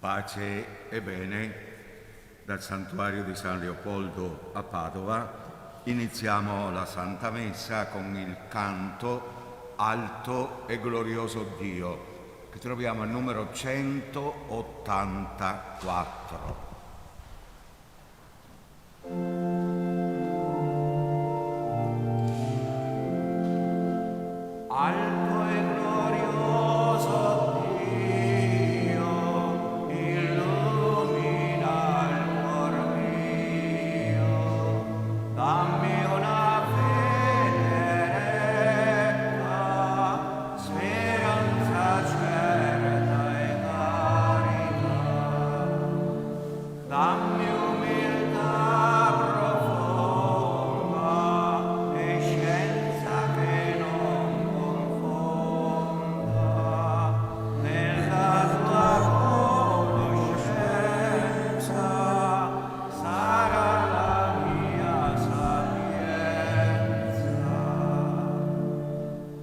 Pace e bene dal santuario di San Leopoldo a Padova. Iniziamo la Santa Messa con il canto Alto e glorioso Dio, che troviamo al numero 184. Alto e glorioso Dio, illumina il cuor mio, dammi una fede retta, speranza certa e carità, dammi umiltà profonda e scienza che non confonda, nella tua conoscenza sarà la mia sapienza.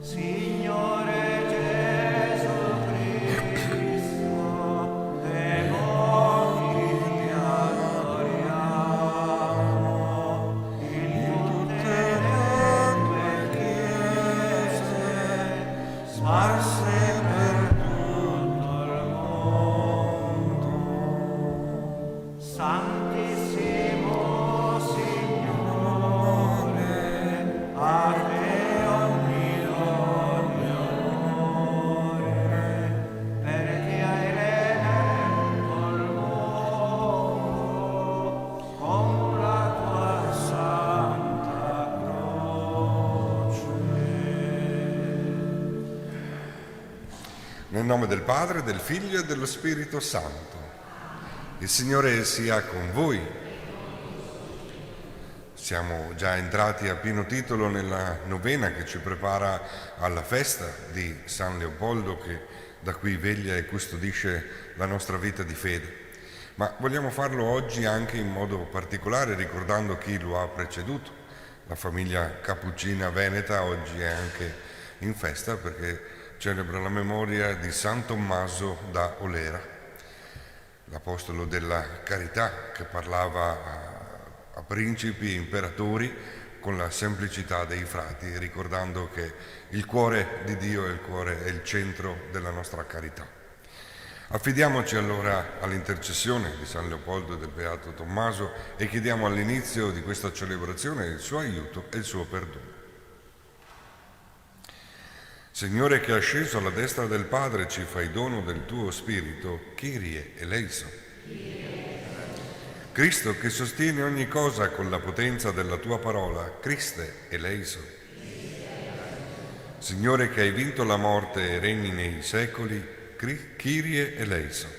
Signore Gesù Cristo, devoti ti adoriamo, in tutte le tue chiese sparse per tutto il mondo. Santissimo Signore, a te ogni lode e onore, perché hai redento il mondo con la tua santa croce. Nel nome del Padre, del Figlio e dello Spirito Santo. Il Signore sia con voi. Siamo già entrati a pieno titolo nella novena che ci prepara alla festa di San Leopoldo, che da qui veglia e custodisce la nostra vita di fede. Ma vogliamo farlo oggi anche in modo particolare ricordando chi lo ha preceduto. La famiglia Cappuccina Veneta oggi è anche in festa perché celebra la memoria di San Tommaso da Olera, l'apostolo della carità che parlava a principi e imperatori con la semplicità dei frati, ricordando che il cuore di Dio è il centro della nostra carità. Affidiamoci allora all'intercessione di San Leopoldo e del Beato Tommaso e chiediamo all'inizio di questa celebrazione il suo aiuto e il suo perdono. Signore, che è sceso alla destra del Padre, ci fai dono del tuo Spirito, Kyrie eleison. Cristo, che sostieni ogni cosa con la potenza della tua parola, Christe eleison. Signore, che hai vinto la morte e regni nei secoli, Kyrie eleison.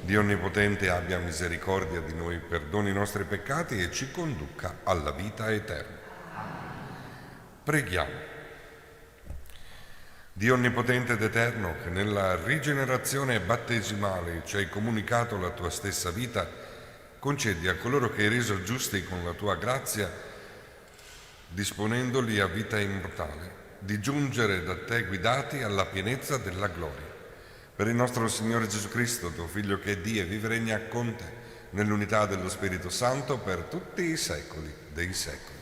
Dio Onnipotente abbia misericordia di noi, perdoni i nostri peccati e ci conduca alla vita eterna. Preghiamo. Dio Onnipotente ed Eterno, che nella rigenerazione battesimale ci hai comunicato la tua stessa vita, concedi a coloro che hai reso giusti con la tua grazia, disponendoli a vita immortale, di giungere da te guidati alla pienezza della gloria. Per il nostro Signore Gesù Cristo, tuo Figlio, che è Dio e vive e regna con te, nell'unità dello Spirito Santo, per tutti i secoli dei secoli.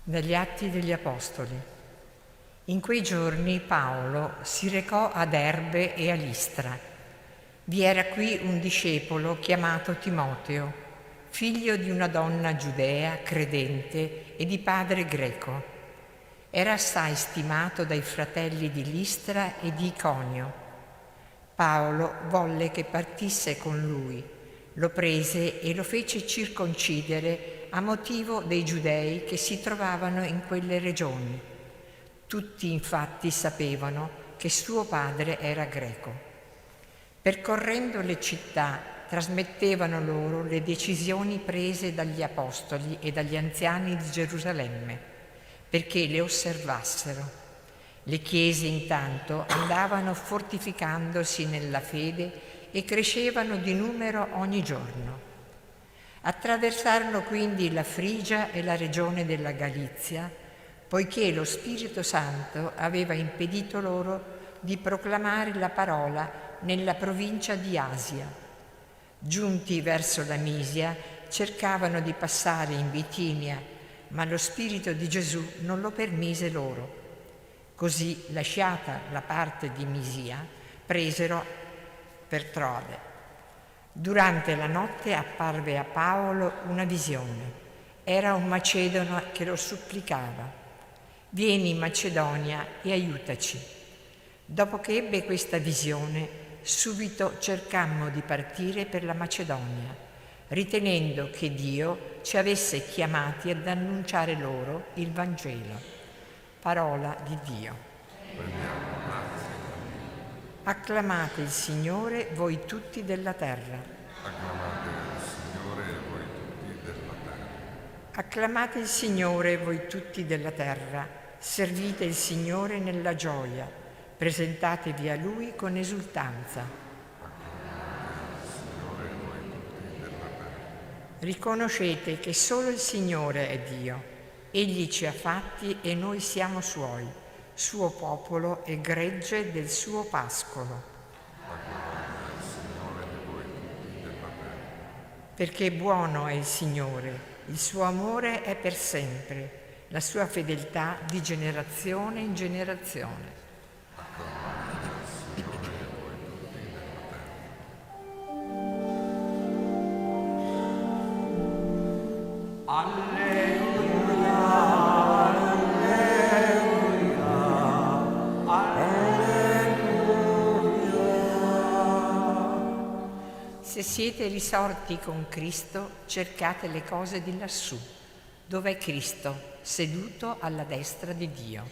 Dagli Atti degli Apostoli. In quei giorni Paolo si recò ad Erbe e a Listra. Vi era qui un discepolo chiamato Timoteo, figlio di una donna giudea, credente e di padre greco. Era assai stimato dai fratelli di Listra e di Iconio. Paolo volle che partisse con lui, lo prese e lo fece circoncidere a motivo dei giudei che si trovavano in quelle regioni. Tutti infatti sapevano che suo padre era greco. Percorrendo le città trasmettevano loro le decisioni prese dagli apostoli e dagli anziani di Gerusalemme, perché le osservassero. Le chiese intanto andavano fortificandosi nella fede e crescevano di numero ogni giorno. Attraversarono quindi la Frigia e la regione della Galizia, poiché lo Spirito Santo aveva impedito loro di proclamare la parola nella provincia di Asia. Giunti verso la Misia, cercavano di passare in Bitinia, ma lo Spirito di Gesù non lo permise loro. Così, lasciata la parte di Misia, presero per Troade. Durante la notte apparve a Paolo una visione. Era un macedono che lo supplicava: «Vieni in Macedonia e aiutaci». Dopo che ebbe questa visione, subito cercammo di partire per la Macedonia, ritenendo che Dio ci avesse chiamati ad annunciare loro il Vangelo. Parola di Dio. Acclamate il Signore voi tutti della terra. Acclamate il Signore voi tutti della terra. Acclamate il Signore voi tutti della terra. Servite il Signore nella gioia. Presentatevi a Lui con esultanza. Acclamate il Signore voi tutti della terra. Riconoscete che solo il Signore è Dio. Egli ci ha fatti e noi siamo Suoi, suo popolo e gregge del suo pascolo. Acclamate il Signore voi tutti della terra. Perché buono è il Signore, il suo amore è per sempre, la sua fedeltà di generazione in generazione. Acclamate il Signore voi tutti della terra. Alleluia, Se siete risorti con Cristo, cercate le cose di lassù, dove è Cristo, seduto alla destra di Dio.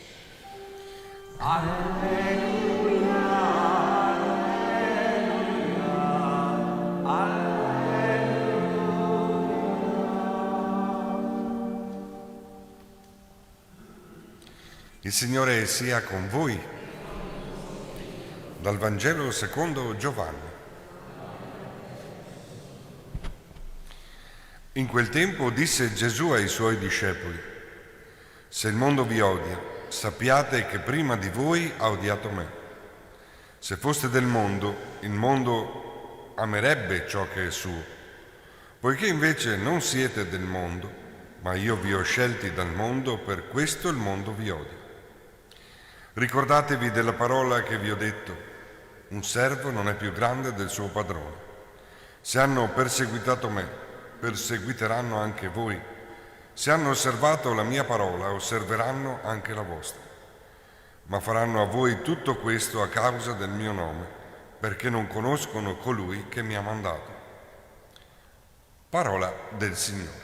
Il Signore sia con voi. Dal Vangelo secondo Giovanni. In quel tempo disse Gesù ai suoi discepoli: se il mondo vi odia, sappiate che prima di voi ha odiato me. Se foste del mondo, il mondo amerebbe ciò che è suo. Poiché invece non siete del mondo, ma io vi ho scelti dal mondo, per questo il mondo vi odia. Ricordatevi della parola che vi ho detto: un servo non è più grande del suo padrone. Se hanno perseguitato me, perseguiteranno anche voi. Se hanno osservato la mia parola, osserveranno anche la vostra. Ma faranno a voi tutto questo a causa del mio nome, perché non conoscono colui che mi ha mandato. Parola del Signore.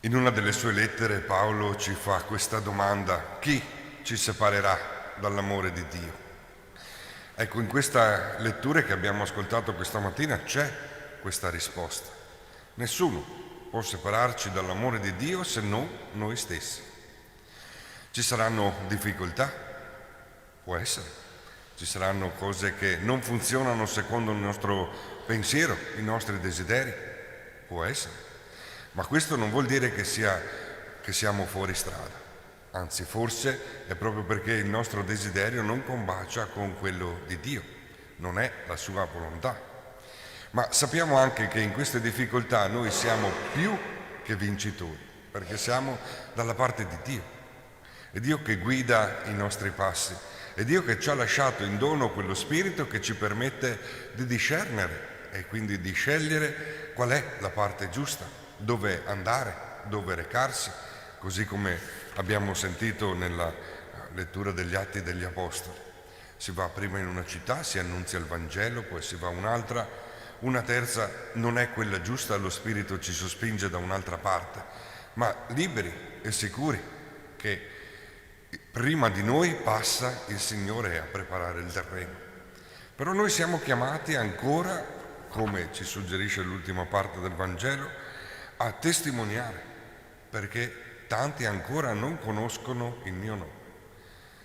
In una delle sue lettere Paolo ci fa questa domanda: chi ci separerà dall'amore di Dio? Ecco, in questa lettura che abbiamo ascoltato questa mattina c'è questa risposta. Nessuno può separarci dall'amore di Dio se non noi stessi. Ci saranno difficoltà? Può essere. Ci saranno cose che non funzionano secondo il nostro pensiero, i nostri desideri? Può essere. Ma questo non vuol dire che siamo fuori strada. Anzi, forse è proprio perché il nostro desiderio non combacia con quello di Dio, non è la sua volontà. Ma sappiamo anche che in queste difficoltà noi siamo più che vincitori, perché siamo dalla parte di Dio. È Dio che guida i nostri passi, è Dio che ci ha lasciato in dono quello spirito che ci permette di discernere e quindi di scegliere qual è la parte giusta, dove andare, dove recarsi, così come abbiamo sentito nella lettura degli Atti degli Apostoli. Si va prima in una città, si annunzia il Vangelo, poi si va a un'altra, una terza non è quella giusta, lo Spirito ci sospinge da un'altra parte, ma liberi e sicuri che prima di noi passa il Signore a preparare il terreno. Però noi siamo chiamati ancora come ci suggerisce l'ultima parte del Vangelo, a testimoniare, perché tanti ancora non conoscono il mio nome.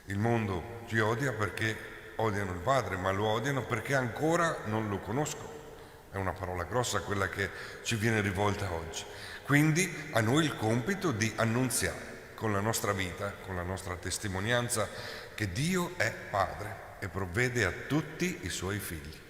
Il mondo ci odia perché odiano il Padre, ma lo odiano perché ancora non lo conoscono. È una parola grossa quella che ci viene rivolta oggi. Quindi a noi il compito di annunziare con la nostra vita, con la nostra testimonianza, che Dio è Padre e provvede a tutti i suoi figli.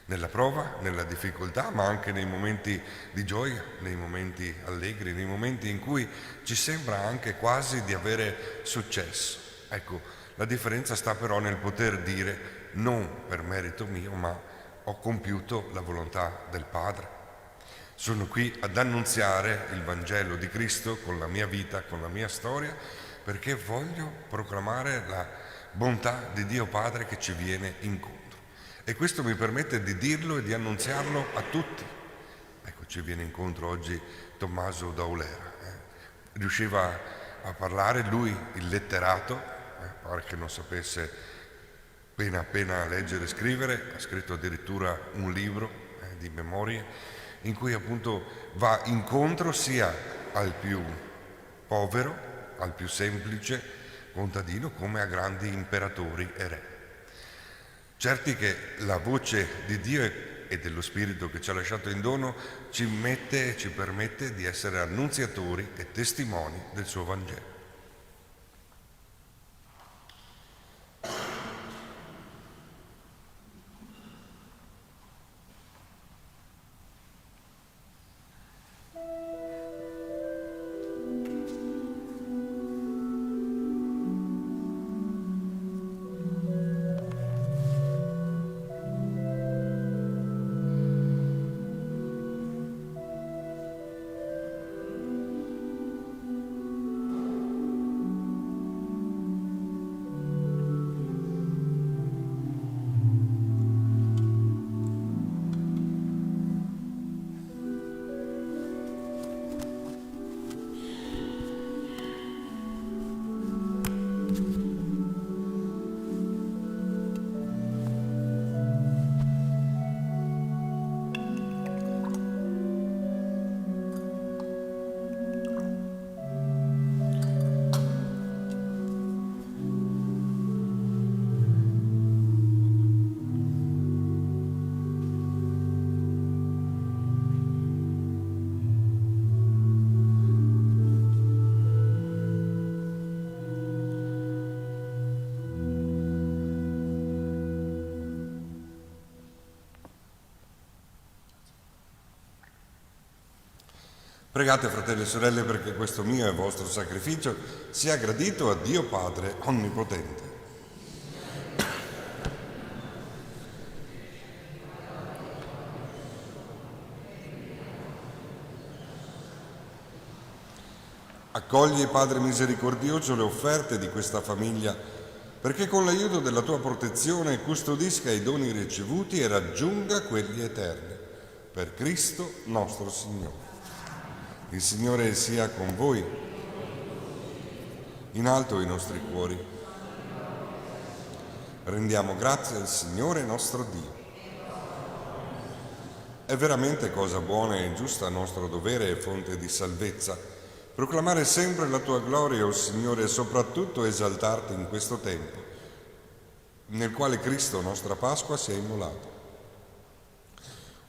Nella prova, nella difficoltà, ma anche nei momenti di gioia, nei momenti allegri, nei momenti in cui ci sembra anche quasi di avere successo. Ecco, la differenza sta però nel poter dire non per merito mio, ma ho compiuto la volontà del Padre. Sono qui ad annunziare il Vangelo di Cristo con la mia vita, con la mia storia, perché voglio proclamare la bontà di Dio Padre che ci viene incontro. E questo mi permette di dirlo e di annunziarlo a tutti. Ecco, ci viene incontro oggi Tommaso d'Aulera. Riusciva a parlare, lui, il letterato, pare che non sapesse appena leggere e scrivere, ha scritto addirittura un libro di memorie, in cui appunto va incontro sia al più povero, al più semplice contadino, come a grandi imperatori e re. Certi che la voce di Dio e dello Spirito che ci ha lasciato in dono ci permette di essere annunziatori e testimoni del suo Vangelo. Pregate, fratelli e sorelle, perché questo mio e vostro sacrificio sia gradito a Dio Padre Onnipotente. Accogli, Padre misericordioso, le offerte di questa famiglia, perché con l'aiuto della tua protezione custodisca i doni ricevuti e raggiunga quelli eterni. Per Cristo nostro Signore. Il Signore sia con voi. In alto i nostri cuori. Rendiamo grazie al Signore nostro Dio. È veramente cosa buona e giusta, nostro dovere e fonte di salvezza, proclamare sempre la tua gloria, o Signore, e soprattutto esaltarti in questo tempo, nel quale Cristo, nostra Pasqua, si è immolato.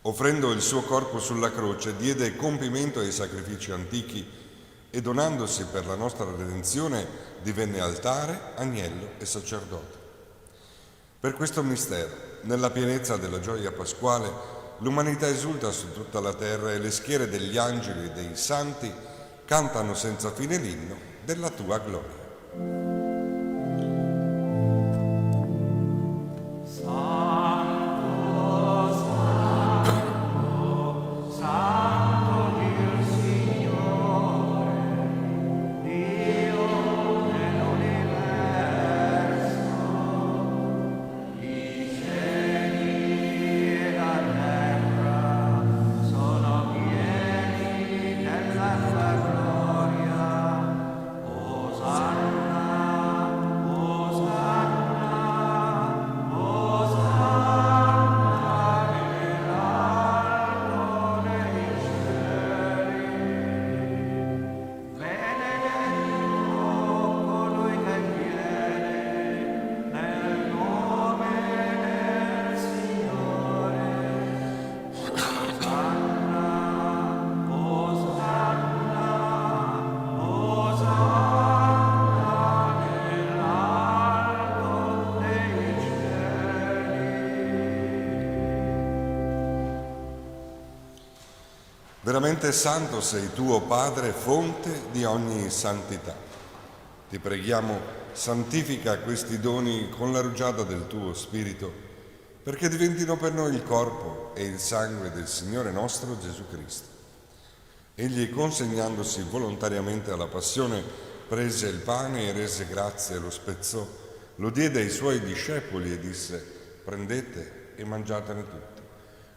Offrendo il suo corpo sulla croce, diede compimento ai sacrifici antichi e donandosi per la nostra redenzione divenne altare, agnello e sacerdote. Per questo mistero, nella pienezza della gioia pasquale, l'umanità esulta su tutta la terra e le schiere degli angeli e dei santi cantano senza fine l'inno della tua gloria. Gloria, Hosanna. Veramente santo sei tu, o Padre, fonte di ogni santità. Ti preghiamo, santifica questi doni con la rugiada del tuo Spirito, perché diventino per noi il corpo e il sangue del Signore nostro Gesù Cristo. Egli, consegnandosi volontariamente alla passione, prese il pane e rese grazie, lo spezzò, lo diede ai suoi discepoli e disse: prendete e mangiatene tutti.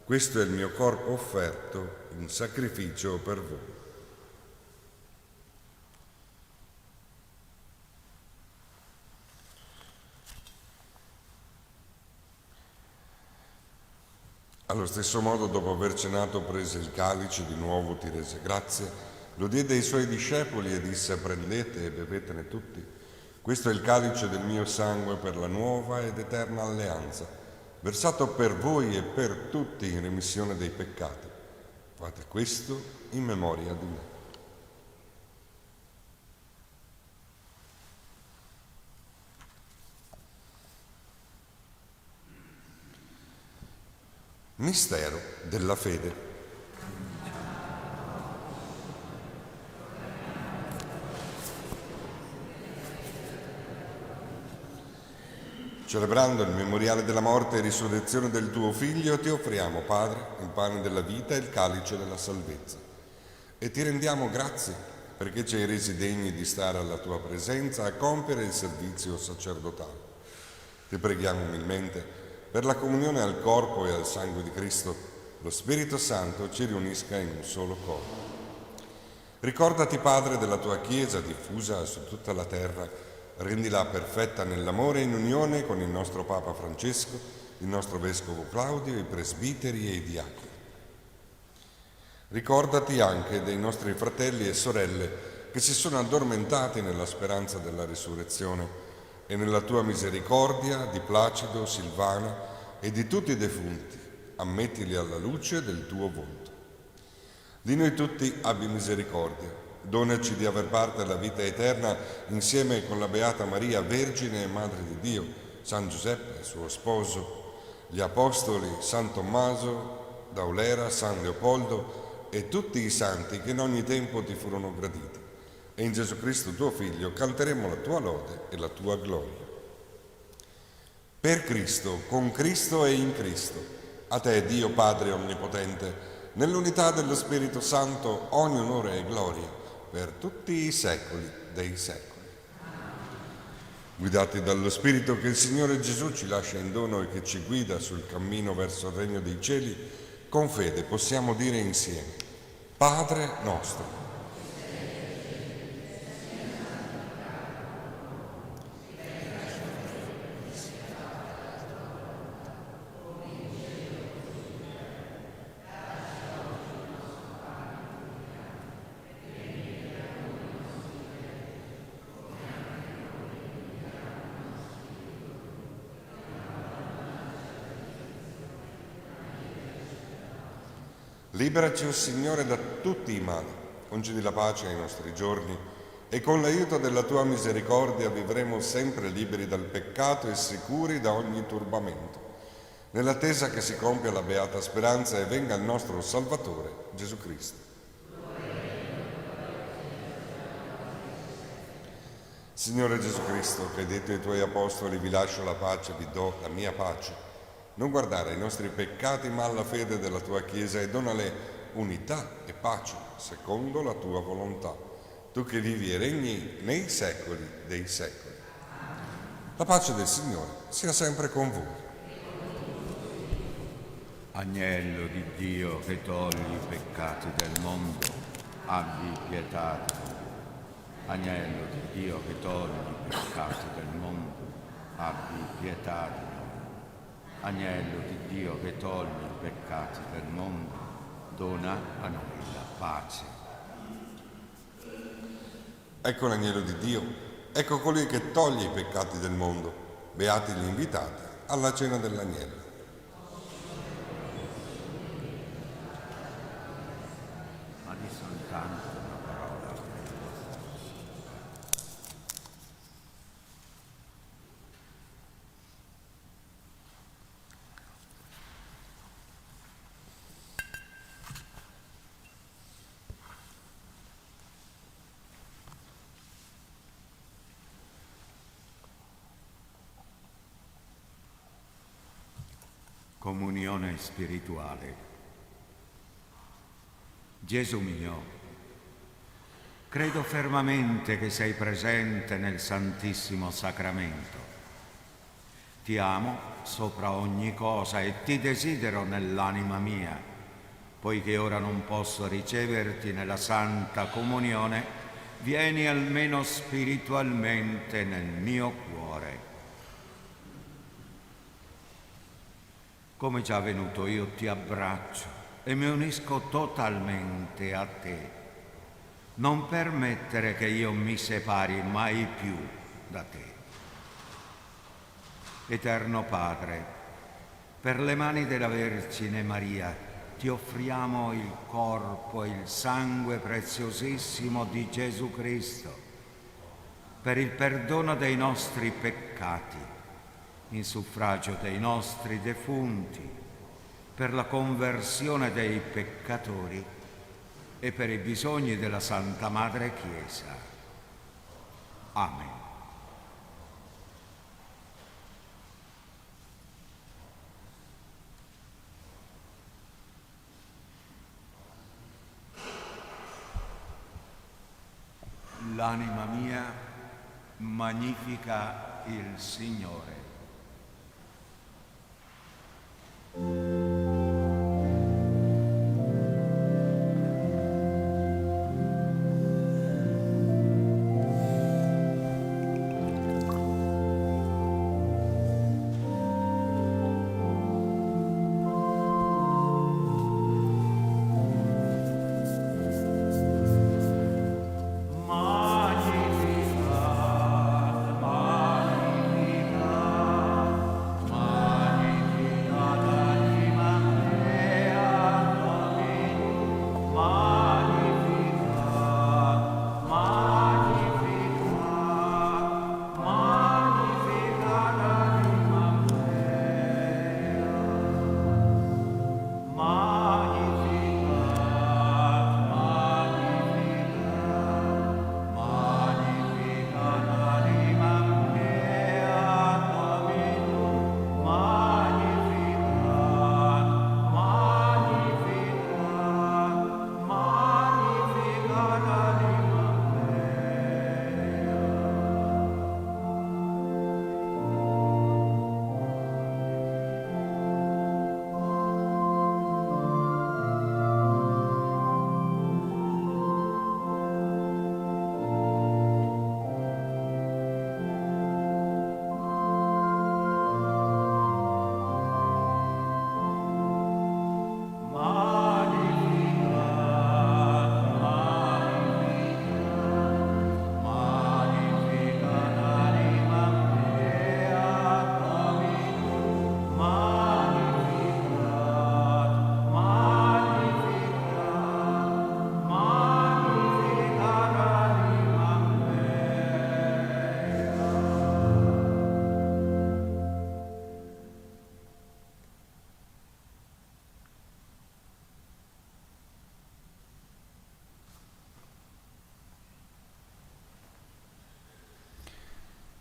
Questo è il mio corpo offerto in sacrificio per voi. Allo stesso modo, dopo aver cenato, prese il calice, di nuovo ti rese grazie, lo diede ai suoi discepoli e disse: prendete e bevetene tutti. Questo è il calice del mio sangue per la nuova ed eterna alleanza, versato per voi e per tutti in remissione dei peccati. Fate questo in memoria di me. Mistero della fede. Celebrando il memoriale della morte e risurrezione del tuo Figlio, ti offriamo, Padre, il pane della vita e il calice della salvezza. E ti rendiamo grazie perché ci hai resi degni di stare alla tua presenza a compiere il servizio sacerdotale. Ti preghiamo umilmente per la comunione al corpo e al sangue di Cristo, lo Spirito Santo ci riunisca in un solo corpo. Ricordati, Padre, della tua Chiesa diffusa su tutta la terra, rendila perfetta nell'amore e in unione con il nostro Papa Francesco, il nostro Vescovo Claudio, i presbiteri e i diaconi. Ricordati anche dei nostri fratelli e sorelle che si sono addormentati nella speranza della risurrezione, e nella tua misericordia di Placido, Silvana e di tutti i defunti, ammettili alla luce del tuo volto. Di noi tutti abbi misericordia, donaci di aver parte alla vita eterna insieme con la Beata Maria, Vergine e Madre di Dio, San Giuseppe, suo sposo, gli Apostoli, San Tommaso d'Aulera, San Leopoldo e tutti i santi che in ogni tempo ti furono graditi. E in Gesù Cristo tuo Figlio canteremo la tua lode e la tua gloria. Per Cristo, con Cristo e in Cristo, a te Dio Padre Onnipotente, nell'unità dello Spirito Santo, ogni onore e gloria per tutti i secoli dei secoli. Guidati dallo Spirito che il Signore Gesù ci lascia in dono e che ci guida sul cammino verso il regno dei cieli, con fede possiamo dire insieme: Padre nostro, liberaci, o Signore, da tutti i mali, concedi la pace ai nostri giorni e con l'aiuto della tua misericordia vivremo sempre liberi dal peccato e sicuri da ogni turbamento, nell'attesa che si compia la beata speranza e venga il nostro Salvatore, Gesù Cristo. Signore Gesù Cristo, che hai detto ai tuoi apostoli: vi lascio la pace, vi do la mia pace, non guardare ai nostri peccati ma alla fede della tua Chiesa e donale unità e pace secondo la tua volontà, tu che vivi e regni nei secoli dei secoli. La pace del Signore sia sempre con voi. Agnello di Dio che togli i peccati del mondo, abbi pietà di noi. Agnello di Dio che togli i peccati del mondo, abbi pietà di noi. Agnello di Dio che togli i peccati del mondo, dona a noi la pace. Ecco l'agnello di Dio, ecco colui che toglie i peccati del mondo. Beati gli invitati alla cena dell'agnello. Ma di soltanto una parola. Comunione spirituale. Gesù mio, credo fermamente che sei presente nel Santissimo Sacramento. Ti amo sopra ogni cosa e ti desidero nell'anima mia, poiché ora non posso riceverti nella Santa Comunione, vieni almeno spiritualmente nel mio cuore. Come già venuto io ti abbraccio e mi unisco totalmente a te. Non permettere che io mi separi mai più da te. Eterno Padre, per le mani della Vergine Maria ti offriamo il corpo e il sangue preziosissimo di Gesù Cristo, per il perdono dei nostri peccati, in suffragio dei nostri defunti, per la conversione dei peccatori e per i bisogni della Santa Madre Chiesa. Amen. L'anima mia magnifica il Signore.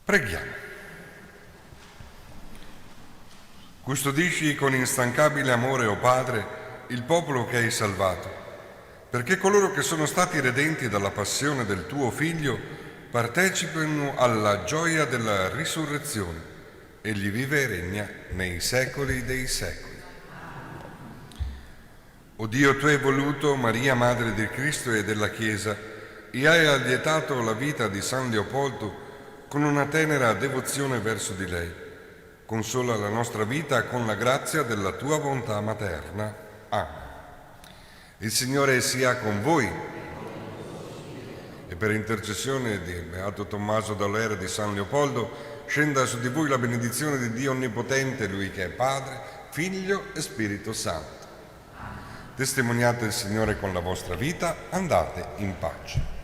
Preghiamo. Custodisci con instancabile amore, o Padre, il popolo che hai salvato, perché coloro che sono stati redenti dalla passione del tuo Figlio partecipino alla gioia della risurrezione. Egli vive e regna nei secoli dei secoli. O Dio, tu hai voluto Maria, Madre di Cristo e della Chiesa, e hai allietato la vita di San Leopoldo con una tenera devozione verso di lei. Consola la nostra vita con la grazia della tua bontà materna. Amen. Il Signore sia con voi. E per intercessione di Beato Tommaso d'Olera e di San Leopoldo, scenda su di voi la benedizione di Dio Onnipotente, Lui che è Padre, Figlio e Spirito Santo. Testimoniate il Signore con la vostra vita, andate in pace.